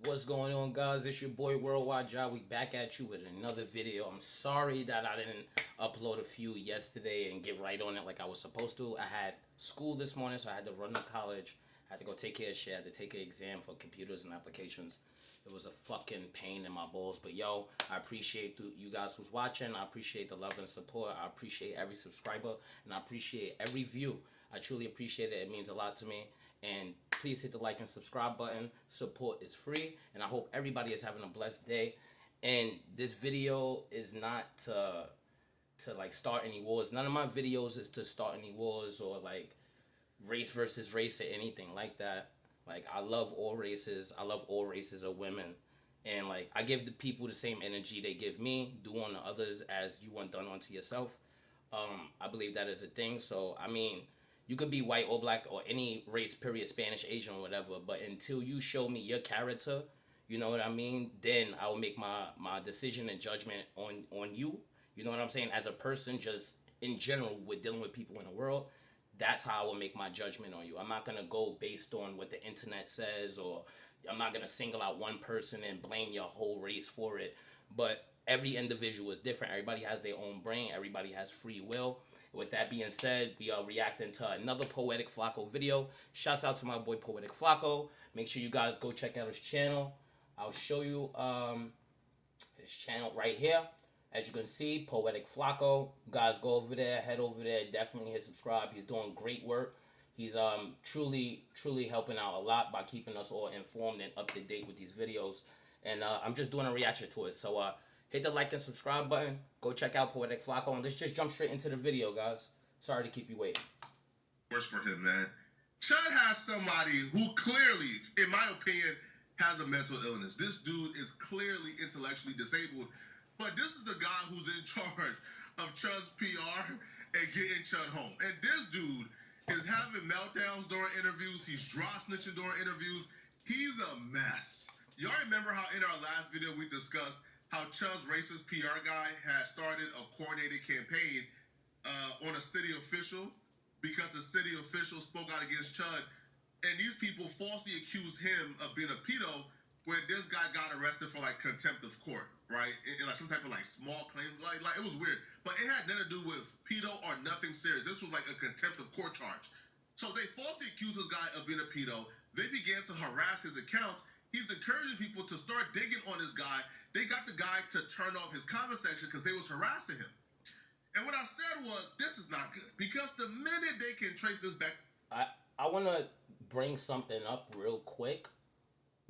What's going on, guys? It's your boy Worldwide Job. We back at you with another video. I'm sorry that I didn't upload a few yesterday and get right on it like I was supposed to. I had school this morning, so I had to run to college. I had to go take care of shit. I had to take an exam for computers and applications. It was a fucking pain in my balls. But yo, I appreciate you guys who's watching. I appreciate the love and support. I appreciate every subscriber, and I appreciate every view. I truly appreciate it. It means a lot to me. And please hit the like and subscribe button. Support is free. And I hope everybody is having a blessed day. And this video is not to like start any wars. None of my videos is to start any wars or like race versus race or anything like that. Like, I love all races. I love all races of women. And like, I give the people the same energy they give me. Do unto others as you want done unto yourself. I believe that is a thing. So I mean, you could be white or black or any race, period, Spanish, Asian, or whatever. But until you show me your character, you know what I mean, then I will make my decision and judgment on you. You know what I'm saying? As a person, just in general, with dealing with people in the world, that's how I will make my judgment on you. I'm not going to go based on what the internet says, or I'm not going to single out one person and blame your whole race for it. But every individual is different. Everybody has their own brain. Everybody has free will. With that being said, we are reacting to another Poetic Flacco video. Shouts out to my boy Poetic Flacco. Make sure you guys go check out his channel. I'll show you his channel right here. As you can see, Poetic Flacco. You guys go over there, head over there, definitely hit subscribe. He's doing great work. He's truly helping out a lot by keeping us all informed and up to date with these videos. And I'm just doing a reaction to it. So hit the like and subscribe button. Go check out Poetic Flacco, and let's just jump straight into the video, guys. Sorry to keep you waiting. Worse for him, man. Chud has somebody who clearly, in my opinion, has a mental illness. This dude is clearly intellectually disabled, but this is the guy who's in charge of Chud's PR and getting Chud home. And this dude is having meltdowns during interviews. He's dry snitching during interviews. He's a mess. Y'all remember how in our last video we discussed how Chud's racist PR guy had started a coordinated campaign on a city official because the city official spoke out against Chud, and these people falsely accused him of being a pedo when this guy got arrested for like contempt of court, right? In like some type of like small claims, like it was weird, but it had nothing to do with pedo or nothing serious. This was like a contempt of court charge. So they falsely accused this guy of being a pedo. They began to harass his accounts. He's encouraging people to start digging on this guy. They got the guy to turn off his comment section because they was harassing him. And what I said was, this is not good. Because the minute they can trace this back... I want to bring something up real quick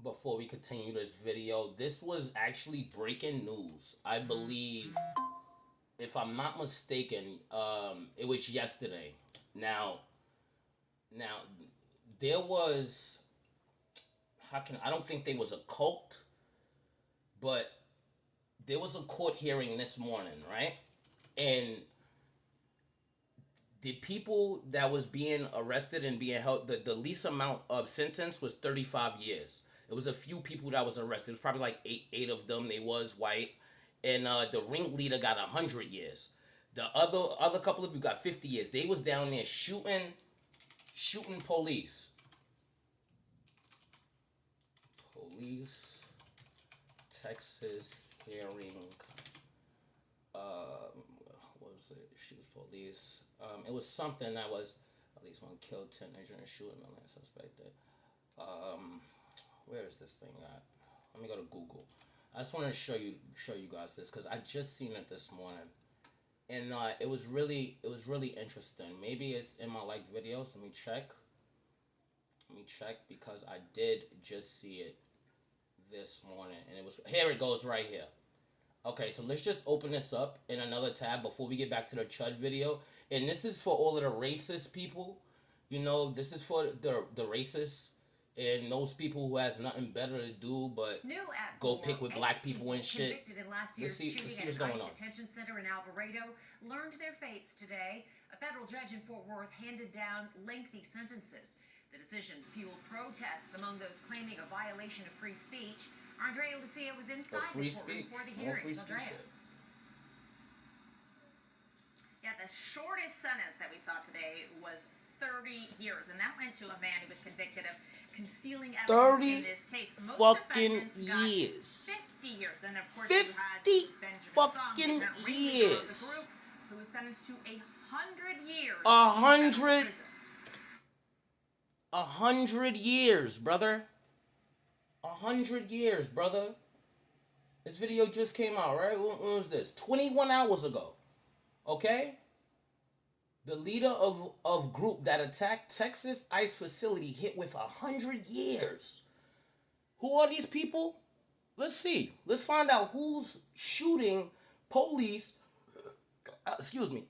before we continue this video. This was actually breaking news. I believe, if I'm not mistaken, it was yesterday. Now, there was... I don't think there was a cult, but there was a court hearing this morning, right? And the people that was being arrested and being held, the least amount of sentence was 35 years. It was a few people that was arrested. It was probably like eight of them. They was white. And the ringleader got 100 years. The other couple of you got 50 years. They was down there shooting police. Police, Texas hearing, what was it? Shoots police. It was something that was at least one killed, teenager and shooting a man suspected. Where is this thing at? Let me go to Google. I just want to show you guys this because I just seen it this morning, and it was really interesting. Maybe it's in my like videos. Let me check because I did just see it this morning, and it was here. It goes right here. Okay, so let's just open this up in another tab before we get back to the Chud video. And this is for all of the racist people. You know, this is for the racists and those people who has nothing better to do but go pick with black people and shit. Convicted in last year's shooting at an ICE detention center in Alvarado learned their fates today. A federal judge in Fort Worth handed down lengthy sentences. The decision fueled protests among those claiming a violation of free speech. Andrea Lucia was inside the courtroom for the hearings. Andrea. Yeah, the shortest sentence that we saw today was 30 years, and that went to a man who was convicted of concealing evidence in this case. Most fucking years. years. 50 years. Then, of course, 50 you had Benjamin fucking Song, years. who was sentenced to 100 years. 100 years, brother. 100 years, brother. This video just came out, right? When was this? 21 hours ago. Okay? The leader of group that attacked Texas ICE facility hit with 100 years. Who are these people? Let's see. Let's find out who's shooting police,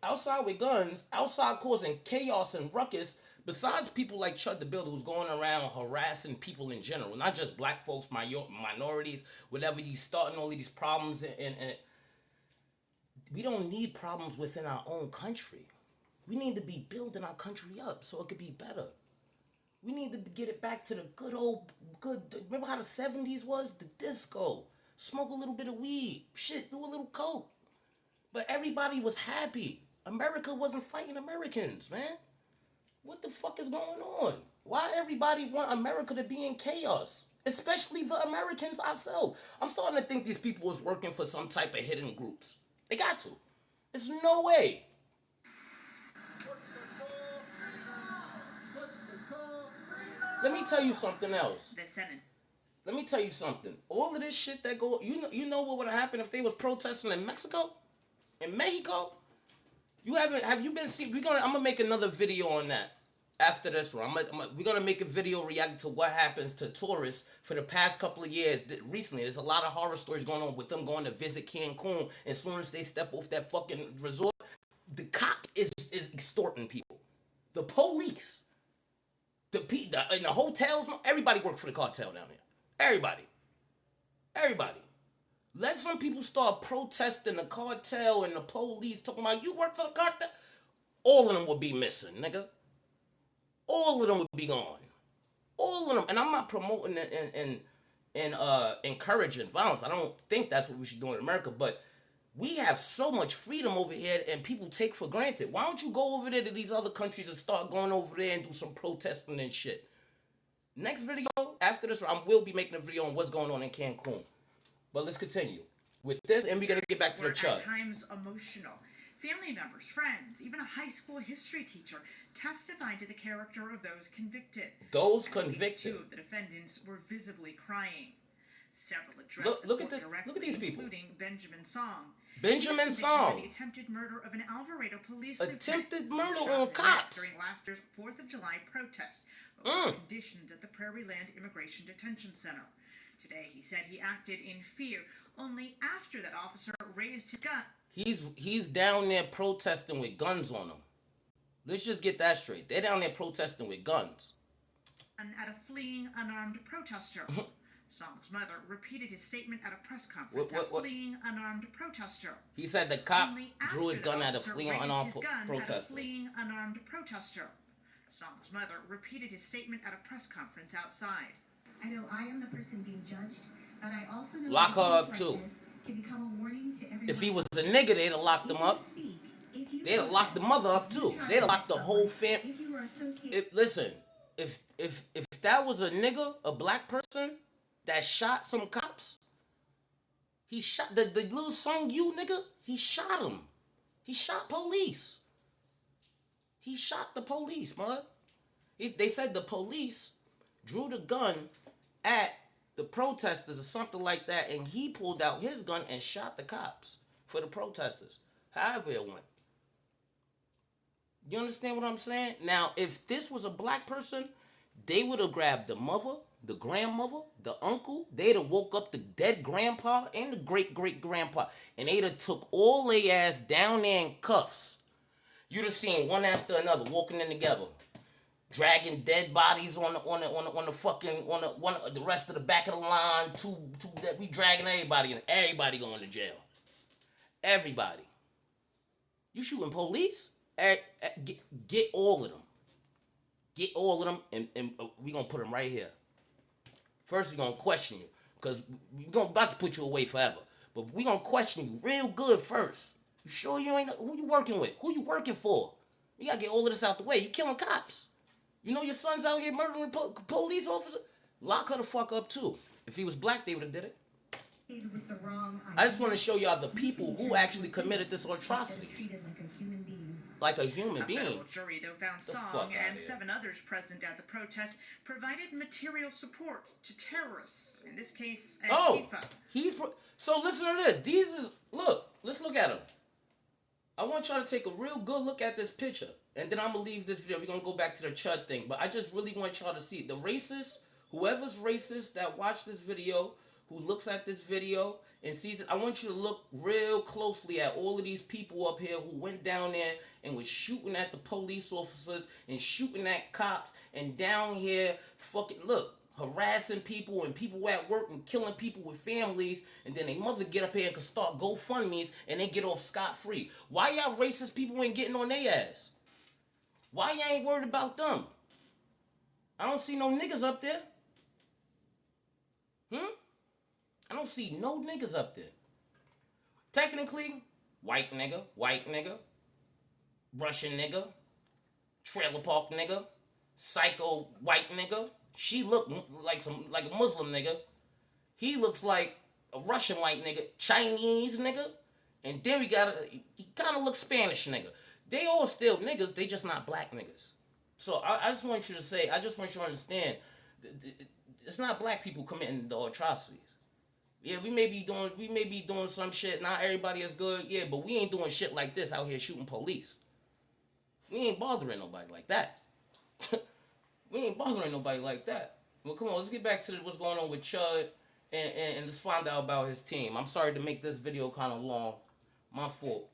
outside with guns, outside causing chaos and ruckus, besides people like Chud the Builder, who's going around harassing people in general, not just black folks, minorities, whatever. He's starting all of these problems, and we don't need problems within our own country. We need to be building our country up so it could be better. We need to get it back to the good. Remember how the 70s was? The disco. Smoke a little bit of weed. Shit, do a little coke. But everybody was happy. America wasn't fighting Americans, man. What the fuck is going on? Why everybody want America to be in chaos? Especially the Americans ourselves. I'm starting to think these people was working for some type of hidden groups. They got to. There's no way. Let me tell you something else. Let me tell you something. All of this shit that go, you know what would have happened if they was protesting in Mexico? In Mexico? Have you been seeing? I'm gonna make another video on that after this one. We're gonna make a video reacting to what happens to tourists for the past couple of years. Recently, there's a lot of horror stories going on with them going to visit Cancun. As soon as they step off that fucking resort, the cop is extorting people. The police. In the hotels, everybody work for the cartel down there. Everybody. Let some people start protesting the cartel and the police talking about you work for the cartel. All of them would be missing, nigga. All of them would be gone. All of them. And I'm not promoting and encouraging violence. I don't think that's what we should do in America, but we have so much freedom over here and people take for granted. Why don't you go over there to these other countries and start going over there and do some protesting and shit? Next video, after this, I will be making a video on what's going on in Cancun. But let's continue with this, and we're going to get back to the Chud. At times emotional. Family members, friends, even a high school history teacher testified to the character of those convicted. Those At convicted. least two of the defendants were visibly crying. Several addressed Look at this. Look at these people. Including Benjamin Song. Benjamin Song. The attempted murder of an Alvarado police Attempted lieutenant murder on cops. During last year's 4th of July protest over conditions at the Prairie Land Immigration Detention Center. Today, he said he acted in fear only after that officer raised his gun. He's down there protesting with guns on him. Let's just get that straight. They're down there protesting with guns. And at a fleeing unarmed protester. Song's mother repeated his statement at a press conference. What? Fleeing unarmed protester. He said the cop drew his gun at a fleeing unarmed protester. Fleeing unarmed protester. Song's mother repeated his statement at a press conference outside. I know I am the person being judged, but I also know lock her up like too. Can become a warning to everyone. If he was a nigga, they'd have locked him up. They'd have locked the mother up too. They'd have locked the whole family. Listen, if that was a nigga, a black person that shot some cops, he shot the little Song you nigga. He shot him. He shot police. He shot the police, man. They said the police drew the gun at the protesters or something like that, and he pulled out his gun and shot the cops for the protesters. However it went. You understand what I'm saying? Now, if this was a black person, they would have grabbed the mother, the grandmother, the uncle. They'd have woke up the dead grandpa and the great-great-grandpa, and they'd have took all their ass down there in cuffs. You'd have seen one after another walking in together, dragging dead bodies on the rest of the back of the line. That we dragging everybody, and everybody going to jail. Everybody. You shooting police? Get all of them. Get all of them, and we gonna put them right here. First, we gonna question you, because we about to put you away forever. But we gonna question you real good first. You sure you ain't who you working with? Who you working for? We gotta get all of this out the way. You killing cops. You know your son's out here murdering police officers? Lock her the fuck up too. If he was black, they would have did it. With the wrong I just want to show y'all the people who actually committed this atrocity. treated like a human being. Like a human A being. federal jury, though, found The fuck Song outta and here. 7 others present at the protest provided material support to terrorists. In this case, Antifa. So listen to this. Let's look at them. I want y'all to take a real good look at this picture. And then I'm going to leave this video. We're going to go back to the Chud thing. But I just really want y'all to see. The racists, whoever's racist that watched this video, who looks at this video and sees it, I want you to look real closely at all of these people up here who went down there and was shooting at the police officers and shooting at cops and down here harassing people and people at work and killing people with families, and then they mother get up here and can start GoFundMes and they get off scot-free. Why y'all racist people ain't getting on their ass? Why y'all ain't worried about them? I don't see no niggas up there. I don't see no niggas up there. Technically, white nigga, Russian nigga, trailer park nigga, psycho white nigga. She look like a Muslim nigga. He looks like a Russian white nigga, Chinese nigga, and then he kind of looks Spanish nigga. They all still niggas, they just not black niggas. So I just want you to understand, it's not black people committing the atrocities. Yeah, we may be doing some shit. Not everybody is good. Yeah, but we ain't doing shit like this out here shooting police. We ain't bothering nobody like that. Well, come on, let's get back to what's going on with Chud and let's find out about his team. I'm sorry to make this video kind of long. My fault.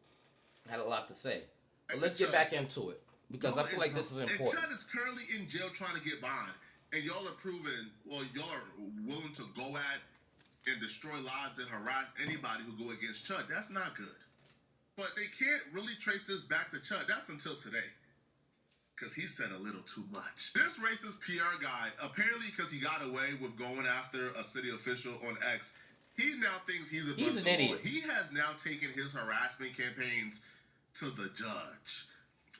I had a lot to say. But let's get back into it because I feel like this is important. And Chud is currently in jail trying to get bond. And y'all are willing to go at and destroy lives and harass anybody who go against Chud. That's not good. But they can't really trace this back to Chud. That's until today. Because he said a little too much. This racist PR guy, apparently because he got away with going after a city official on X, he now thinks he's an idiot. He has now taken his harassment campaigns to the judge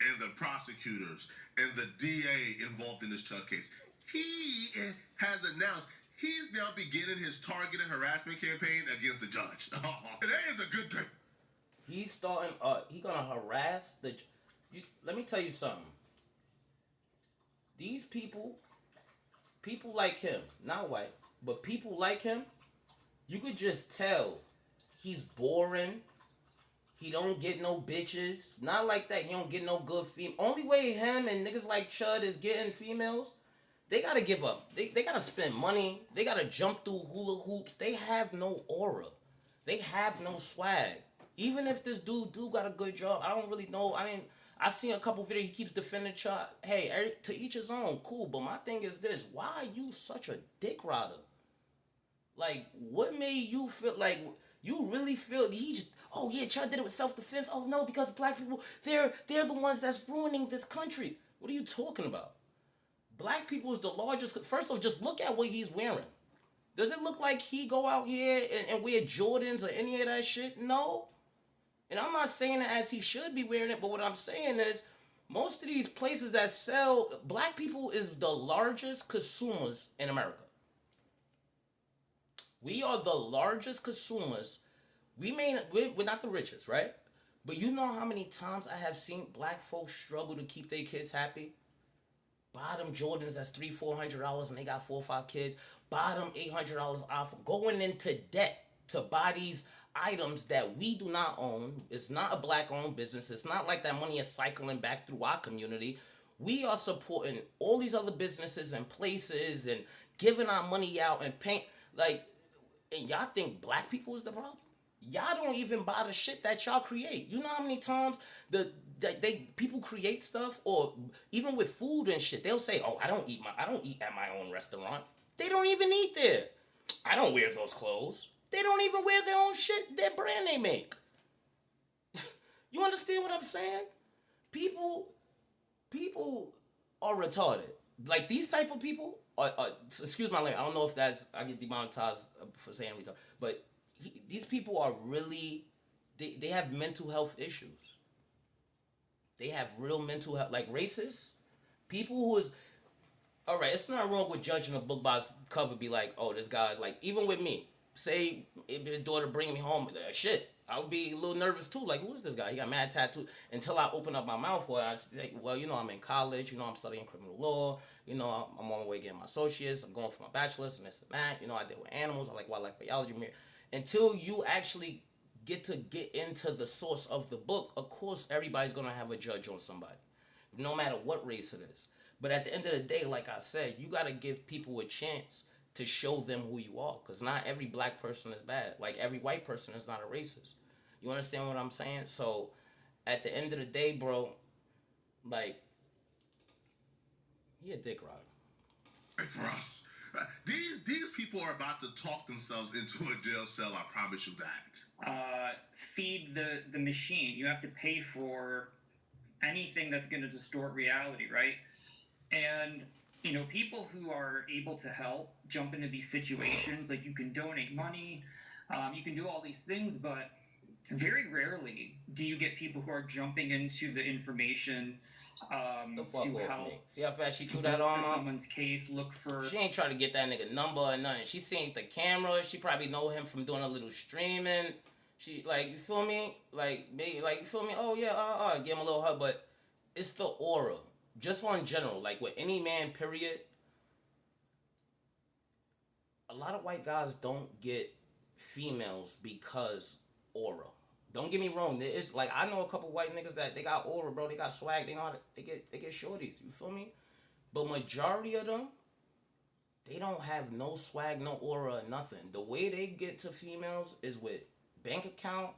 and the prosecutors and the DA involved in this Chud case. He has announced he's now beginning his targeted harassment campaign against the judge. That is a good thing. He's starting. He gonna harass the. Let me tell you something. These people like him, not white, but people like him. You could just tell he's boring. He don't get no bitches. Not like that. He don't get no good female. Only way him and niggas like Chud is getting females. They gotta give up. They gotta spend money. They gotta jump through hula hoops. They have no aura. They have no swag. Even if this dude got a good job, I don't really know. I seen a couple videos. He keeps defending Chud. Hey, to each his own. Cool. But my thing is this: why are you such a dick rider? Like, what made you feel like you really feel oh yeah, Chud did it with self-defense. Oh no, because black people, they're the ones that's ruining this country. What are you talking about? Black people is the largest. First off, just look at what he's wearing. Does it look like he go out here and wear Jordans or any of that shit? No. And I'm not saying it as he should be wearing it, but what I'm saying is most of these places that sell, black people is the largest consumers in America. We are the largest consumers. We're not the richest, right? But you know how many times I have seen black folks struggle to keep their kids happy? Buy them Jordans that's $300-400 and they got 4 or 5 kids. Buy them $800 off, going into debt to buy these items that we do not own. It's not a black-owned business. It's not like that money is cycling back through our community. We are supporting all these other businesses and places and giving our money out and paying. And y'all think black people is the problem? Y'all don't even buy the shit that y'all create. You know how many times people create stuff, or even with food and shit, they'll say, "Oh, I don't eat at my own restaurant." They don't even eat there. I don't wear those clothes. They don't even wear their own shit, their brand they make. You understand what I'm saying? People are retarded. Like, these type of people are excuse my language. I don't know if I get demonetized for saying retarded, but these people are really, they have mental health issues. They have real mental health, like racists, people who is all right. It's not wrong with judging a book by its cover. Be like, oh, this guy, like, even with me, say if his daughter bring me home, shit, I would be a little nervous too. Like, who is this guy? He got mad tattoos. Until I open up my mouth, where I like, well, I'm in college. I'm studying criminal law. I'm on my way getting my associates. I'm going for my bachelor's and this and that. I deal with animals. I like wildlife biology. Until you actually get into the source of the book, of course, everybody's gonna have a judge on somebody, no matter what race it is. But at the end of the day, like I said, you gotta give people a chance to show them who you are, because not every black person is bad. Like, every white person is not a racist. You understand what I'm saying? So, at the end of the day, bro, like, he a dick rider. For us, these people are about to talk themselves into a jail cell. I promise you that. Feed the machine. You have to pay for anything that's going to distort reality, right? And people who are able to help jump into these situations, like, you can donate money, you can do all these things, but very rarely do you get people who are jumping into the information the fuck to off help. Me. See how fast she threw that on someone's case, look for... She ain't trying to get that nigga number or nothing. She seen the camera. She probably know him from doing a little streaming. She, like, you feel me? Like, maybe, like, you feel me? Oh, yeah, give him a little hug. But it's the aura. Just on general. Like, with any man, period. A lot of white guys don't get females because aura. Don't get me wrong. It's like, I know a couple white niggas that they got aura, bro. They got swag. They know how to, they get shorties. You feel me? But majority of them, they don't have no swag, no aura, nothing. The way they get to females is with bank account,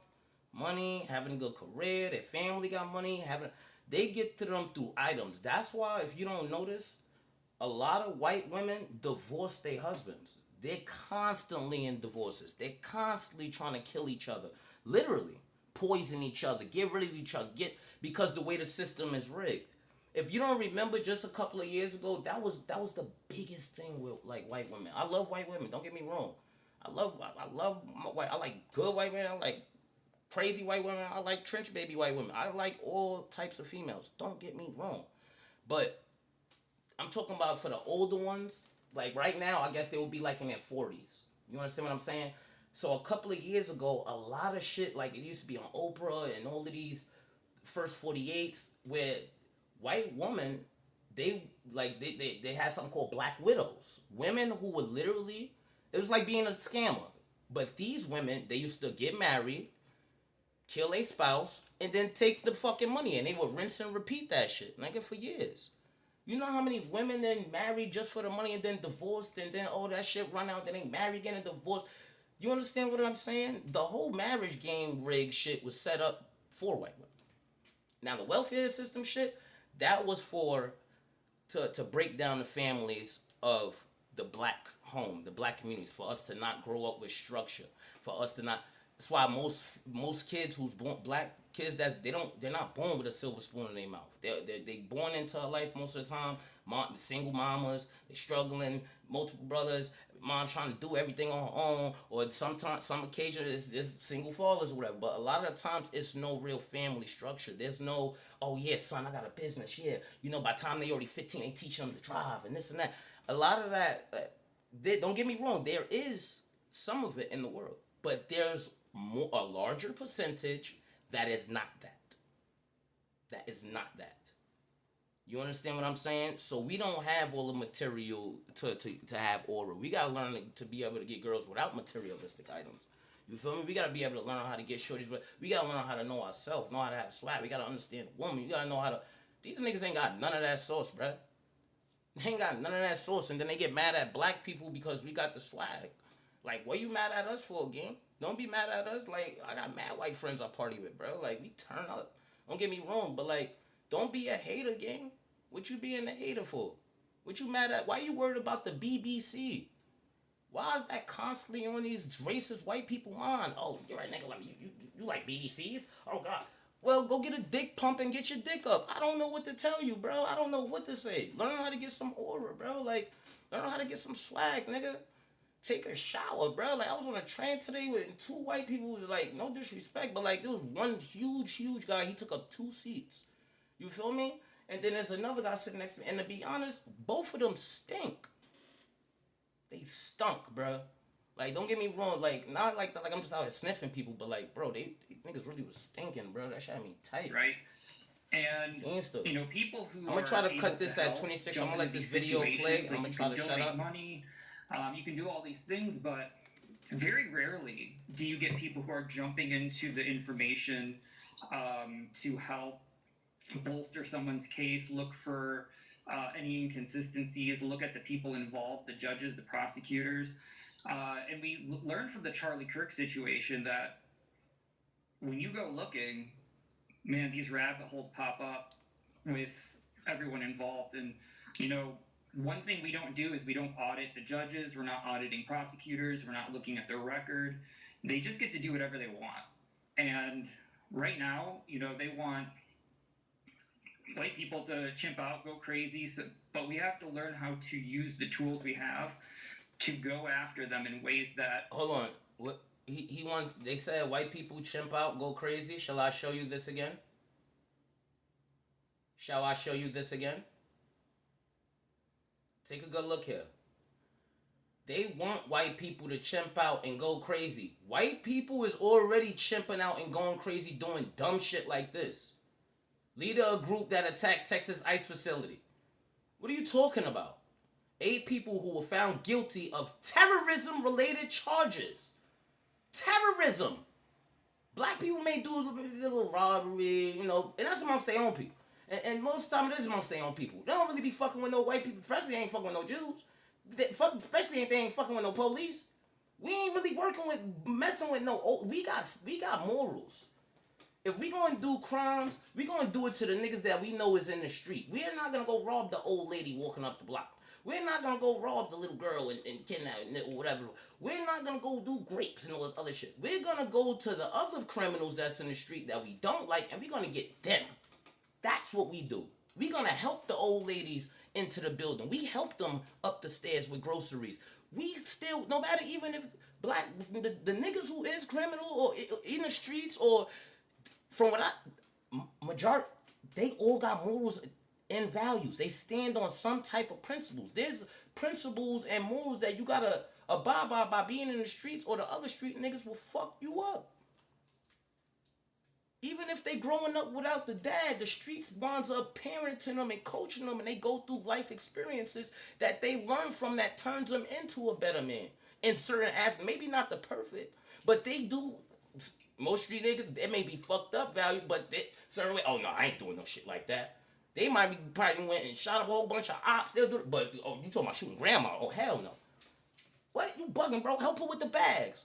money, having a good career. Their family got money. They get to them through items. That's why, if you don't notice, a lot of white women divorce their husbands. They're constantly in divorces. They're constantly trying to kill each other. Literally. Poison each other, get rid of each other, because the way the system is rigged. If you don't remember, just a couple of years ago, that was the biggest thing with, like, white women. I love white women. Don't get me wrong. I love my white. I like good white women. I like crazy white women. I like trench baby white women. I like all types of females. Don't get me wrong. But I'm talking about for the older ones. Like, right now, I guess they will be like in their 40s. You understand what I'm saying? So a couple of years ago, a lot of shit, like, it used to be on Oprah and all of these first 48s, where white women, they had something called black widows. Women who were literally, it was like being a scammer. But these women, they used to get married, kill a spouse, and then take the fucking money. And they would rinse and repeat that shit, nigga, for years. You know how many women then married just for the money and then divorced, and then all that shit run out, then they married again and divorced. You understand what I'm saying? The whole marriage game rig shit was set up for white women. Now, the welfare system shit, that was to break down the families of the black home, the black communities, for us to not grow up with structure, for us to not. That's why most kids who's born, black kids, they're not born with a silver spoon in their mouth. They born into a life most of the time. Single mamas, they struggling, multiple brothers. Mom trying to do everything on her own, or sometimes, some occasions, it's single fathers or whatever. But a lot of the times, it's no real family structure. There's no, oh yeah, son, I got a business. Yeah, by the time they already 15, they teach them to drive and this and that. A lot of that, don't get me wrong, there is some of it in the world, but there's a larger percentage that is not that. That is not that. You understand what I'm saying? So we don't have all the material to have aura. We gotta learn to be able to get girls without materialistic items. You feel me? We gotta be able to learn how to get shorties, but we gotta learn how to know ourselves, know how to have swag. We gotta understand the woman. You gotta know how to. These niggas ain't got none of that sauce, bruh. They ain't got none of that sauce, and then they get mad at black people because we got the swag. Like, what you mad at us for, gang? Don't be mad at us. Like, I got mad white friends I party with, bro. Like, we turn up. Don't get me wrong, but, like, don't be a hater, gang. What you being a hater for? What you mad at? Why you worried about the BBC? Why is that constantly on these racist white people mind? Oh, you're right, nigga. Like, you like BBCs? Oh, God. Well, go get a dick pump and get your dick up. I don't know what to tell you, bro. I don't know what to say. Learn how to get some aura, bro. Like, learn how to get some swag, nigga. Take a shower, bro. Like, I was on a train today with two white people. Like, no disrespect, but, like, there was one huge guy. He took up 2 seats. You feel me? And then there's another guy sitting next to me. And to be honest, both of them stink. They stunk, bro. Like, don't get me wrong. Like, not like I'm just out here sniffing people, but like, bro, they niggas really was stinking, bro. That shit had me tight. Right. And Gangster. you know, people who I'm gonna try to cut this at 26. I'm gonna let this video play. I'm gonna try to shut up. Money. You can do all these things, but very rarely do you get people who are jumping into the information to help bolster someone's case, look for any inconsistencies, look at the people involved, the judges, the prosecutors. And we learned from the Charlie Kirk situation that when you go looking, man, these rabbit holes pop up with everyone involved. And, you know, one thing we don't do is we don't audit the judges. We're not auditing prosecutors. We're not looking at their record. They just get to do whatever they want. And right now, you know, they want white people to chimp out, go crazy. So, but we have to learn how to use the tools we have to go after them in ways that... Hold on. What he wants... They said white people chimp out, go crazy. Shall I show you this again? Shall I show you this again? Take a good look here. They want white people to chimp out and go crazy. White people is already chimping out and going crazy doing dumb shit like this. Leader of a group that attacked Texas ICE facility. What are you talking about? 8 people who were found guilty of terrorism-related charges. Terrorism. Black people may do a little robbery, you know, and that's amongst their own people. And most of the time it is amongst their own people. They don't really be fucking with no white people, especially they ain't fucking with no Jews. Especially if they ain't fucking with no police. We ain't really messing with no... We got morals. If we gonna do crimes, we gonna do it to the niggas that we know is in the street. We're not gonna go rob the old lady walking up the block. We're not gonna go rob the little girl and kidnap or whatever. We're not gonna go do grapes and all this other shit. We're gonna go to the other criminals that's in the street that we don't like, and we're gonna get them. That's what we do. We're gonna help the old ladies into the building. We help them up the stairs with groceries. We still, no matter even if the niggas who is criminal or in the streets or from what majority, they all got morals and values. They stand on some type of principles. There's principles and morals that you gotta abide by being in the streets, or the other street niggas will fuck you up. Even if they growing up without the dad, the streets winds up parenting them and coaching them, and they go through life experiences that they learn from that turns them into a better man. In certain aspects, maybe not the perfect, but they do. Most street niggas, they may be fucked up value, but they certain way. Oh no, I ain't doing no shit like that. They might be probably went and shot up a whole bunch of ops. They'll do it, but you talking about shooting grandma? Oh hell no. What you bugging, bro? Help her with the bags.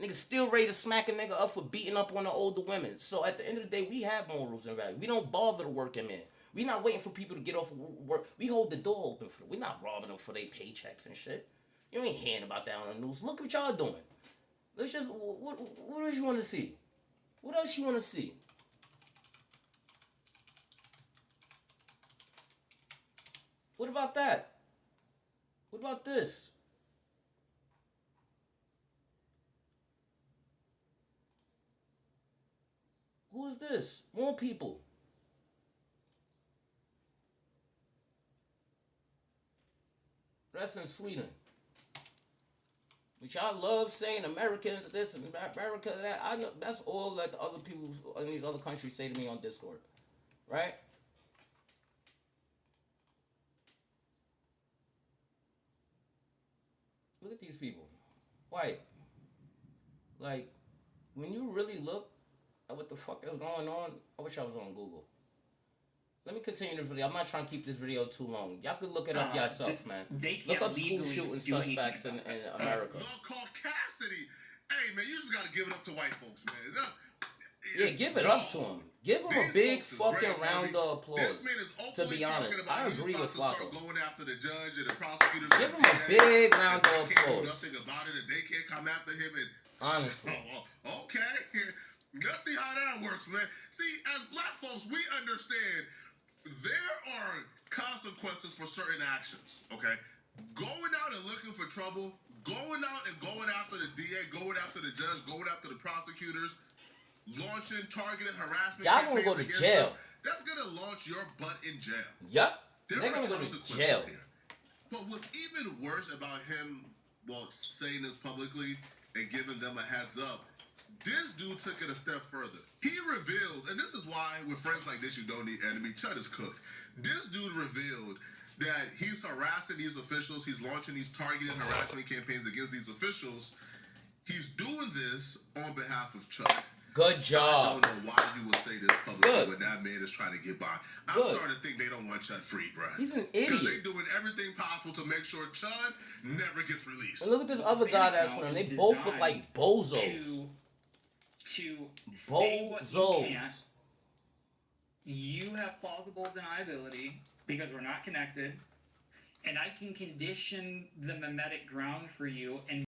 Niggas still ready to smack a nigga up for beating up on the older women. So at the end of the day, we have morals and values. We don't bother to work them in. We not waiting for people to get off of work. We hold the door open for them. We not robbing them for their paychecks and shit. You ain't hearing about that on the news. Look what y'all doing. Let's just, what else you want to see? What else you want to see? What about that? What about this? Who is this? More people. That's in Sweden. Which I love saying Americans this and America that. I know that's all that the other people in these other countries say to me on Discord. Right? Look at these people. White. Like, when you really look at what the fuck is going on, I wish I was on Google. Let me continue the video. I'm not trying to keep this video too long. Y'all could look it up yourself, man. Look up school shooting suspects in America. Love Caucasity. Hey, man, you just got to give it up to white folks, man. Yeah, give it up to them. Give them a big fucking round of applause. To be honest, I agree with Flacco. Going after the judge and the prosecutors. Give him a big round of applause. Can't do nothing about it, and they can't come after him. And honestly, okay, let's see how that works, man. See, as black folks, we understand there are consequences for certain actions. Okay, going out and looking for trouble, going out and going after the DA, going after the judge, going after the prosecutors. Launching targeted harassment. Y'all gonna go to jail. that's gonna launch your butt in jail. Yep. There They're are gonna go to consequences jail. here. But what's even worse about him, well, saying this publicly and giving them a heads up, this dude took it a step further. He reveals, and this is why with friends like this you don't need enemy. Chud is cooked. This dude revealed that he's harassing these officials. He's launching these targeted harassment campaigns against these officials. He's doing this on behalf of Chud. Good job. I don't know why you would say this publicly when that man is trying to get by. I'm starting to think they don't want Chud free, bro. He's an Because idiot. they're doing everything possible to make sure Chud never gets released. And look at this other guy that's with him. They both look like bozos. To say what you Bozos. can't. You have plausible deniability because we're not connected, and I can condition the mimetic ground for you and